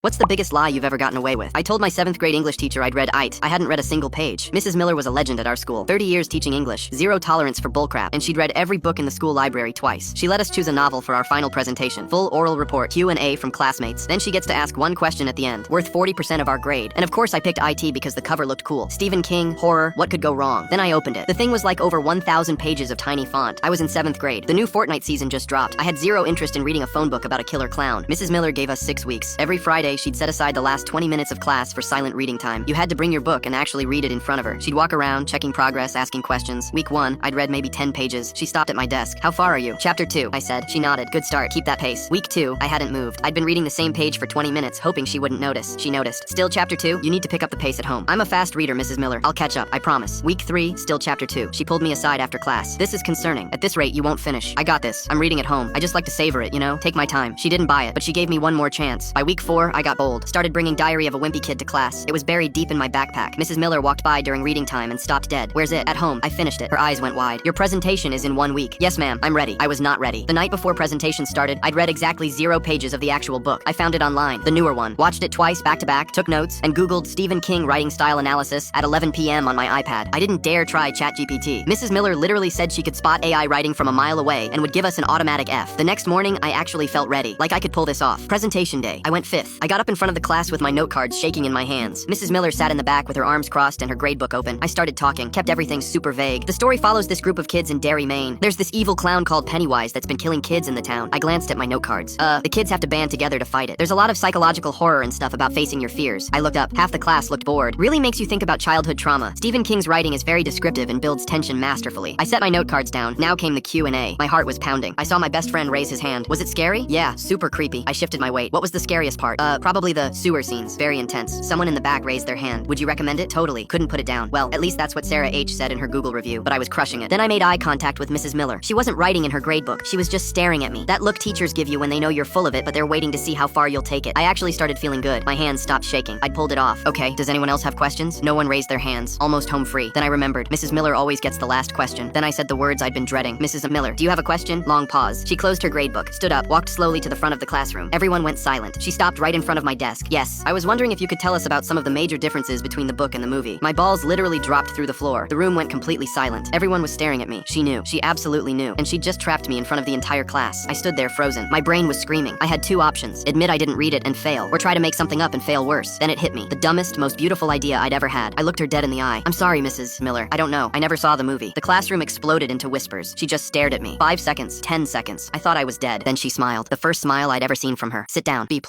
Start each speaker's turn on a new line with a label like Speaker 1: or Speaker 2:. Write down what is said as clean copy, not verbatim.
Speaker 1: What's the biggest lie you've ever gotten away with? I told my 7th grade English teacher I'd read IT. I hadn't read a single page. Mrs. Miller was a legend at our school. 30 years teaching English, zero tolerance for bullcrap, and she'd read every book in the school library twice. She let us choose a novel for our final presentation. Full oral report, Q&A from classmates. Then she gets to ask one question at the end, worth 40% of our grade. And of course I picked IT because the cover looked cool. Stephen King, horror, what could go wrong? Then I opened it. The thing was like over 1,000 pages of tiny font. I was in 7th grade. The new Fortnite season just dropped. I had zero interest in reading a phone book about a killer clown. Mrs. Miller gave us 6 weeks. Every Friday, she'd set aside the last 20 minutes of class for silent reading time. You had to bring your book and actually read it in front of her. She'd walk around, checking progress, asking questions. Week 1, I'd read maybe 10 pages. She stopped at my desk. "How far are you?" "Chapter 2, I said. She nodded. "Good start. Keep that pace." Week 2, I hadn't moved. I'd been reading the same page for 20 minutes, hoping she wouldn't notice. She noticed. "Still chapter 2? You need to pick up the pace at home." "I'm a fast reader, Mrs. Miller. I'll catch up, I promise." Week 3, still chapter 2. She pulled me aside after class. "This is concerning. At this rate, you won't finish." "I got this. I'm reading at home. I just like to savor it, you know? Take my time." She didn't buy it, but she gave me one more chance. By week 4, I got bold. Started bringing Diary of a Wimpy Kid to class. It was buried deep in my backpack. Mrs. Miller walked by during reading time and stopped dead. "Where's it?" "At home." I finished it. Her eyes went wide. "Your presentation is in 1 week." "Yes, ma'am. I'm ready." I was not ready. The night before presentation started, I'd read exactly 0 pages of the actual book. I found it online, the newer one. Watched it twice back to back, took notes, and Googled Stephen King writing style analysis at 11 p.m. on my iPad. I didn't dare try ChatGPT. Mrs. Miller literally said she could spot AI writing from a mile away and would give us an automatic F. The next morning, I actually felt ready, like I could pull this off. Presentation day. I went 5th. I got up in front of the class with my note cards shaking in my hands. Mrs. Miller sat in the back with her arms crossed and her gradebook open. I started talking, kept everything super vague. The story follows this group of kids in Derry, Maine. There's this evil clown called Pennywise that's been killing kids in the town. I glanced at my note cards. The kids have to band together to fight it. There's a lot of psychological horror and stuff about facing your fears. I looked up. Half the class looked bored. Really makes you think about childhood trauma. Stephen King's writing is very descriptive and builds tension masterfully. I set my note cards down. Now came the Q&A. My heart was pounding. I saw my best friend raise his hand. "Was it scary?" "Yeah, super creepy." I shifted my weight. "What was the scariest part?" Probably the sewer scenes. Very intense." Someone in the back raised their hand. "Would you recommend it?" "Totally." Couldn't put it down. Well, at least that's what Sarah H. said in her Google review, but I was crushing it. Then I made eye contact with Mrs. Miller. She wasn't writing in her gradebook. She was just staring at me. That look teachers give you when they know you're full of it, but they're waiting to see how far you'll take it. I actually started feeling good. My hands stopped shaking. I'd pulled it off. "Okay, does anyone else have questions?" No one raised their hands. Almost home free. Then I remembered. Mrs. Miller always gets the last question. Then I said the words I'd been dreading. "Mrs. Miller, do you have a question?" Long pause. She closed her gradebook, stood up, walked slowly to the front of the classroom. Everyone went silent. She stopped right in front of my desk. "Yes, I was wondering if you could tell us about some of the major differences between the book and the movie." My balls literally dropped through the floor. The room went completely silent. Everyone was staring at me. She knew. She absolutely knew. And she'd just trapped me in front of the entire class. I stood there frozen. My brain was screaming. I had 2 options. Admit I didn't read it and fail, or try to make something up and fail worse. Then it hit me. The dumbest, most beautiful idea I'd ever had. I looked her dead in the eye. "I'm sorry, Mrs. Miller. I don't know. I never saw the movie." The classroom exploded into whispers. She just stared at me. 5 seconds. 10 seconds. I thought I was dead. Then she smiled. The first smile I'd ever seen from her. "Sit down. B+."